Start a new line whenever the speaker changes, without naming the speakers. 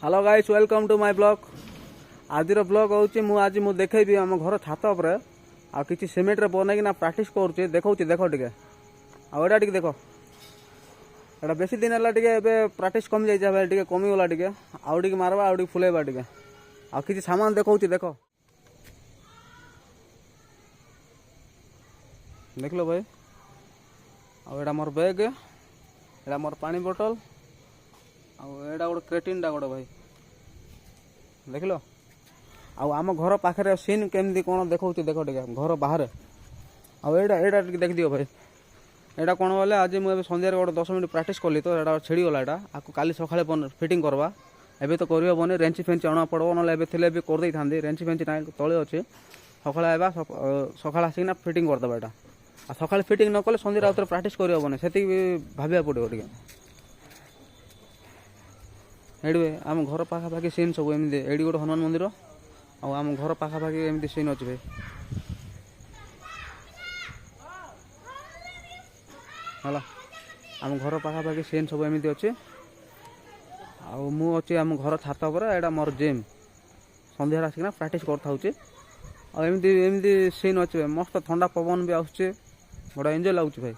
Hello guys welcome to my blog. आज blog हूँ आज मुझे देखी आम घर छात उपर आ कि सीमेंट बनईकिना प्राक्ट कर देखा देख टे आटा देख एटा बेसी दिन है प्राक्ट कमी जाए कमीगला आउ मारवा आउ फुलेबा आ कि सामान देखा देख देख लो भाई आटा मोर बैग एटा मोर पानी बोतल आटा गोटे क्रेटिन टा गोटे भाई देख लो आम घर पाखे सीन केमती कौन देखा देख टे घर बाहर आटा देख दियो भाई एटा कौन बोले आज मुझे सन्धार गोटे 10 मिनट प्राक्ट कली तो एटा छिड़गला एटा आपको काली सकाଳେ फिटिंग करवा एबे तो करबनी रेंची फेंची अणा पड़ो ना थे करदे था रेंची फेंची ना तले अच्छे सकाଳେ आवा सकाଳେ आसिकना फिटिंग करदेवा एटा आ सकाଳେ फिटिंग न कले सन्धार आउे प्राक्ट करबनी से भाविया पड़ो टे एडे आम घर पाखापाखि सीन सब एमती एडी गोटे हनुमान मंदिर आम घर पाखापाखि एमती सीन अच्छे भाई है आम घर पाखापाखि सीन सब एमती अच्छे अच्छे आम घर छात पर एटा मोर जिम सन्धार आसिकना प्राक्ट करते सीन अच्छे मस्त ठंडा पवन भी आसुचे बड़ा एंजॉय लगुच भाई।